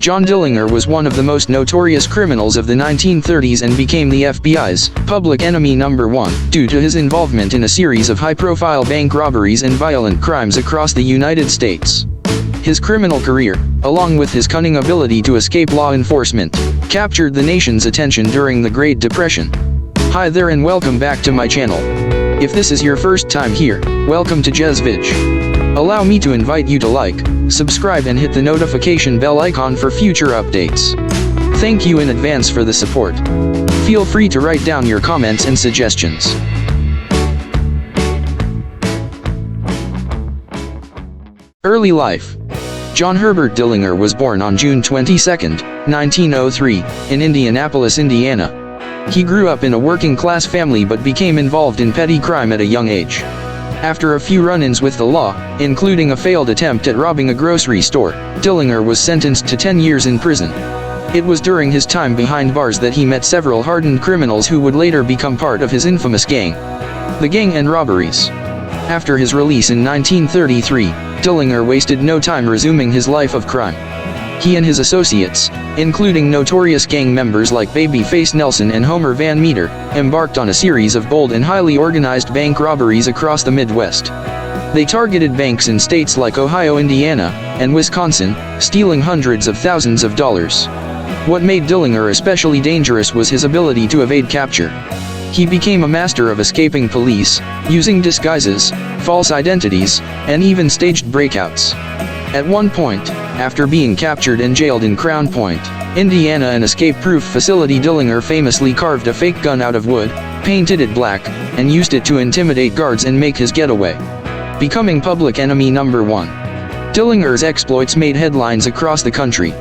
John Dillinger was one of the most notorious criminals of the 1930s and became the FBI's public enemy number one due to his involvement in a series of high-profile bank robberies and violent crimes across the United States. His criminal career, along with his cunning ability to escape law enforcement, captured the nation's attention during the Great Depression. Hi there and welcome back to my channel. If this is your first time here, welcome to Jezvich. Allow me to invite you to like, subscribe and hit the notification bell icon for future updates. Thank you in advance for the support. Feel free to write down your comments and suggestions. Early life. John Herbert Dillinger was born on June 22, 1903, in Indianapolis, Indiana. He grew up in a working-class family but became involved in petty crime at a young age. After a few run-ins with the law, including a failed attempt at robbing a grocery store, Dillinger was sentenced to 10 years in prison. It was during his time behind bars that he met several hardened criminals who would later become part of his infamous gang, the Gang and Robberies. After his release in 1933, Dillinger wasted no time resuming his life of crime. He and his associates, including notorious gang members like Babyface Nelson and Homer Van Meter, embarked on a series of bold and highly organized bank robberies across the Midwest. They targeted banks in states like Ohio, Indiana, and Wisconsin, stealing hundreds of thousands of dollars. What made Dillinger especially dangerous was his ability to evade capture. He became a master of escaping police, using disguises, false identities, and even staged breakouts. At one point, after being captured and jailed in Crown Point, Indiana, an escape-proof facility, Dillinger famously carved a fake gun out of wood, painted it black, and used it to intimidate guards and make his getaway, becoming public enemy number one. Dillinger's exploits made headlines across the country.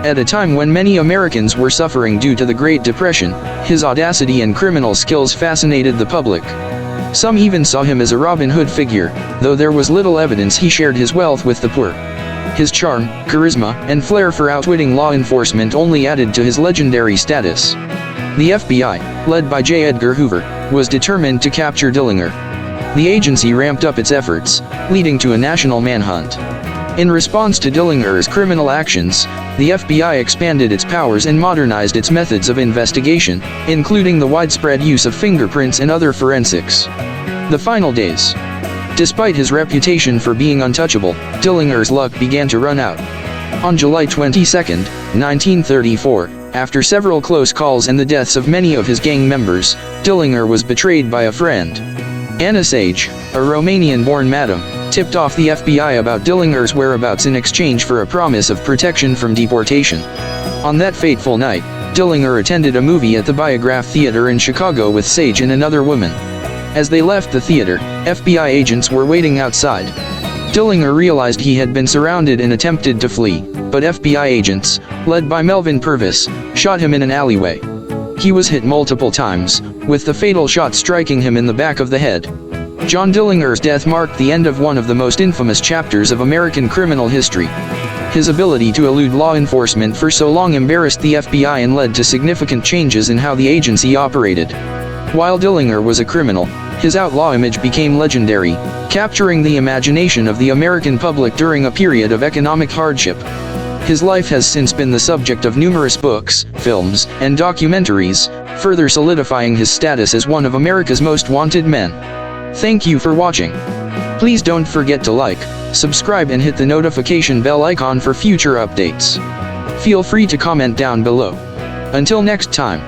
At a time when many Americans were suffering due to the Great Depression, his audacity and criminal skills fascinated the public. Some even saw him as a Robin Hood figure, though there was little evidence he shared his wealth with the poor. His charm, charisma, and flair for outwitting law enforcement only added to his legendary status. The FBI, led by J. Edgar Hoover, was determined to capture Dillinger. The agency ramped up its efforts, leading to a national manhunt. In response to Dillinger's criminal actions, the FBI expanded its powers and modernized its methods of investigation, including the widespread use of fingerprints and other forensics. The final days. Despite his reputation for being untouchable, Dillinger's luck began to run out. On July 22, 1934, after several close calls and the deaths of many of his gang members, Dillinger was betrayed by a friend. Anna Sage, a Romanian-born madam, tipped off the FBI about Dillinger's whereabouts in exchange for a promise of protection from deportation. On that fateful night, Dillinger attended a movie at the Biograph Theater in Chicago with Sage and another woman. As they left the theater, FBI agents were waiting outside. Dillinger realized he had been surrounded and attempted to flee, but FBI agents, led by Melvin Purvis, shot him in an alleyway. He was hit multiple times, with the fatal shot striking him in the back of the head. John Dillinger's death marked the end of one of the most infamous chapters of American criminal history. His ability to elude law enforcement for so long embarrassed the FBI and led to significant changes in how the agency operated. While Dillinger was a criminal, his outlaw image became legendary, capturing the imagination of the American public during a period of economic hardship. His life has since been the subject of numerous books, films, and documentaries, further solidifying his status as one of America's most wanted men. Thank you for watching. Please don't forget to like, subscribe and hit the notification bell icon for future updates. Feel free to comment down below. Until next time.